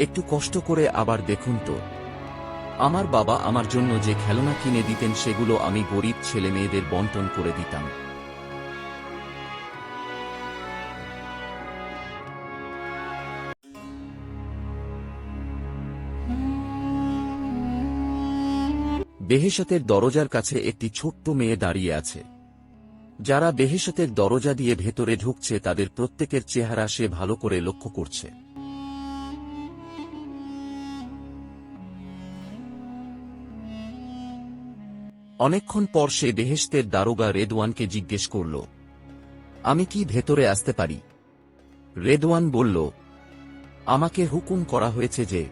একটু কষ্ট করে আবার দেখুন তো, আমার বাবা আমার জন্য যে খেলনা কিনে দিতেন সেগুলো আমি গরিব ছেলে মেয়েদের বন্টন করে দিতাম। বেহেশতের দরজার কাছে একটি ছোট্ট মেয়ে দাঁড়িয়ে আছে। যারা বেহেশতের দরজা দিয়ে ভেতরে ঢুকছে তাদের প্রত্যেকের চেহারা সে ভালো করে লক্ষ্য করছে। অনেকক্ষণ পর সে বেহেশতের দারোগা রেদওয়ানকে জিজ্ঞেস করল, আমি কি ভেতরে আসতে পারি? রেদওয়ান বলল, আমাকে হুকুম করা হয়েছে যে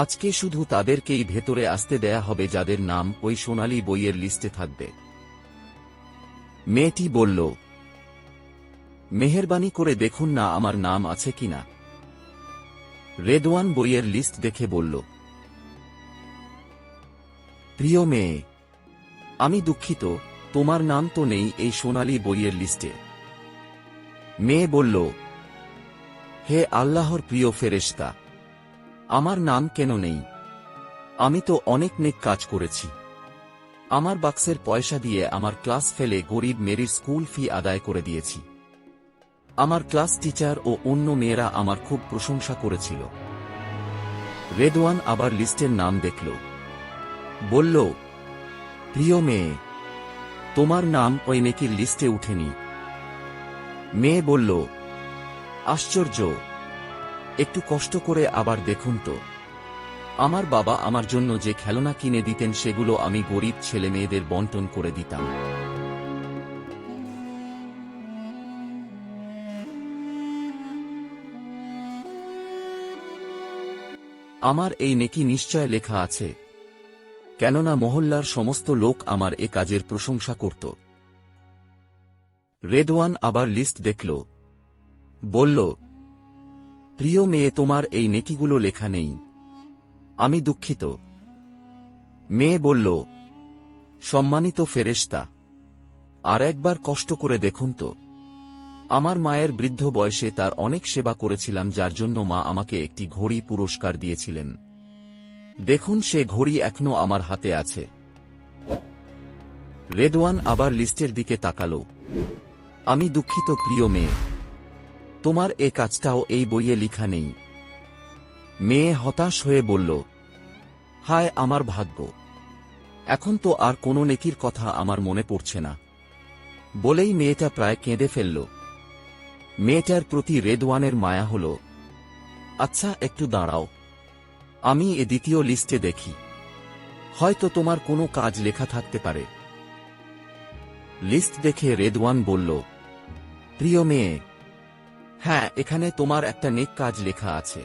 আজকে শুধু তাদেরকেই ভেতরে আসতে দেয়া হবে যাদের নাম ওই সোনালী বইয়ের লিস্টে থাকবে। মেয়েটি বলল, মেহেরবানি করে দেখুন না আমার নাম আছে কিনা। রেদওয়ান বইয়ের লিস্ট দেখে বলল, প্রিয় মেয়ে, আমি দুঃখিত, তোমার নাম তো নেই এই সোনালী বইয়ের লিস্টে। মেয়ে বলল, হে আল্লাহর প্রিয় ফেরেশতা, আমার নাম কেন নেই? আমি তো অনেক নেক কাজ করেছি। আমার বাক্সের পয়সা দিয়ে আমার ক্লাস ফেলে গরিব মেরির স্কুল ফি আদায় করে দিয়েছি। আমার ক্লাস টিচার ও অন্য মেয়েরা আমার খুব প্রশংসা করেছিল। রেদওয়ান আবার লিস্টের নাম দেখল, বলল, প্রিয় মেয়ে, তোমার নাম ওই নেকির লিস্টে উঠেনি। মেয়ে বলল, আশ্চর্য, একটু কষ্ট করে আবার দেখুন তো, আমার বাবা আমার জন্য যে খেলনা কিনে দিতেন সেগুলো আমি গরিব ছেলে মেয়েদের বন্টন করে দিতাম। আমার এই নেকি নিশ্চয় লেখা আছে, কেননা মহল্লার সমস্ত লোক আমার এ কাজের প্রশংসা করত। রেদওয়ান আবার লিস্ট দেখল, বলল, প্রিয় মেয়ে, তোমার এই নেকিগুলো লেখা নেই, আমি দুঃখিত। মেয়ে বলল, সম্মানিত ফেরেশতা, আর একবার কষ্ট করে দেখুন তো, আমার মায়ের বৃদ্ধ বয়সে তার অনেক সেবা করেছিলাম যার জন্য মা আমাকে একটি ঘড়ি পুরস্কার দিয়েছিলেন। দেখুন সে ঘড়ি এখনো আমার হাতে আছে। রেদওয়ান আবার লিস্টের দিকে তাকাল, আমি দুঃখিত প্রিয় মেয়ে, তোমার এ কাজটাও এই বইয়ে লেখা নেই। মেয়ে হতাশ হয়ে বলল, হায় আমার ভাগ্য, এখন তো আর কোনো নেকির কথা আমার মনে পড়ছে না। বলেই মেয়েটা প্রায় কেঁদে ফেলল। মেয়েটার প্রতি রেদওয়ানের মায়া হল। আচ্ছা একটু দাঁড়াও, আমি এ দ্বিতীয় লিস্টে দেখি, হয়তো তোমার কোনো কাজ লেখা থাকতে পারে। লিস্ট দেখে রেদওয়ান বলল, প্রিয় মেয়ে, হ্যাঁ, এখানে তোমার একটা নেক কাজ লেখা আছে।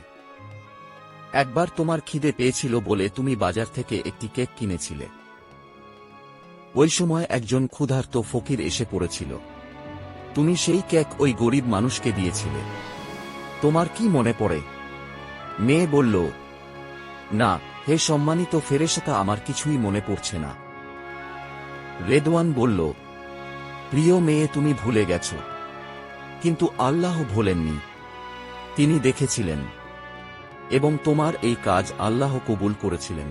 একবার তোমার খিদে পেয়েছিল বলে তুমি বাজার থেকে একটি কেক কিনেছিলে। ওই সময় একজন ক্ষুধার্ত ফকির এসে পড়েছিল। তুমি সেই কেক ওই গরিব মানুষকে দিয়েছিলে। তোমার কি মনে পড়ে? মেয়ে বলল, না হে সম্মানিত ফেরেশতা, আমার কিছুই মনে পড়ছে না। রেদওয়ান বলল, প্রিয় মেয়ে, তুমি ভুলে গেছ, কিন্তু আল্লাহ ভোলেননি, তিনি দেখেছিলেন এবং তোমার এই কাজ আল্লাহ কবুল করেছিলেন।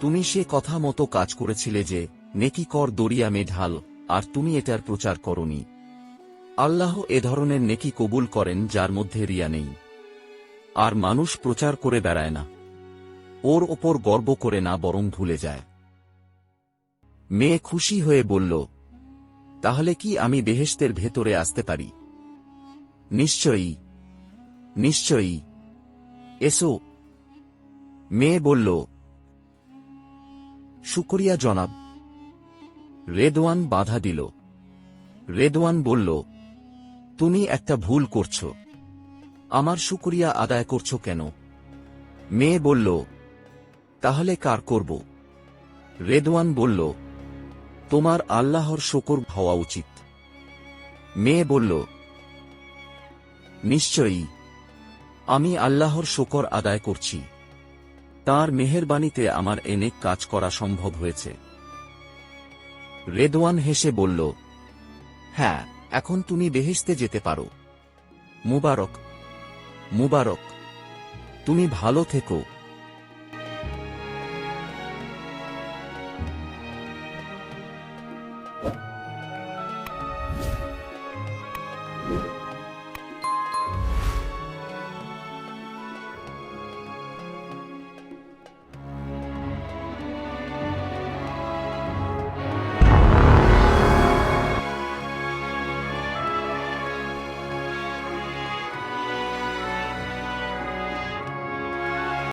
তুমি সে কথা মতো কাজ করেছিলে যে নেকি কর দরিয়া মে ঢাল, আর তুমি এটার প্রচার করনি। আল্লাহ এ ধরনের নেকি কবুল করেন যার মধ্যে রিয়া নেই, আর মানুষ প্রচার করে বেড়ায় না, ওর ওপর গর্ব করে না, বরং ভুলে যায়। মেয়ে খুশি হয়ে বলল, তাহলে কি আমি বেহেশতের ভেতরে আসতে পারি? নিশ্চয়ই, নিশ্চয়ই, এসো। মেয়ে বলল, শুকরিয়া জনাব। রেদওয়ান বাধা দিল। রেদওয়ান বলল, তুমি একটা ভুল করছ, আমার শুকরিয়া আদায় করছ কেন? মেয়ে বলল, তাহলে কার করব? রেদওয়ান বলল, তোমার আল্লাহর শুকর হওয়া উচিত। মেয়ে বলল, নিশ্চয়ই, আমি আল্লাহর শুকর আদায় করছি, তাঁর মেহেরবানিতে আমার অনেক কাজ করা সম্ভব হয়েছে। রেদওয়ান হেসে বলল, হ্যাঁ, এখন তুমি বেহেশতে যেতে পারো। মুবারক, মুবারক। তুমি ভালো থেকো।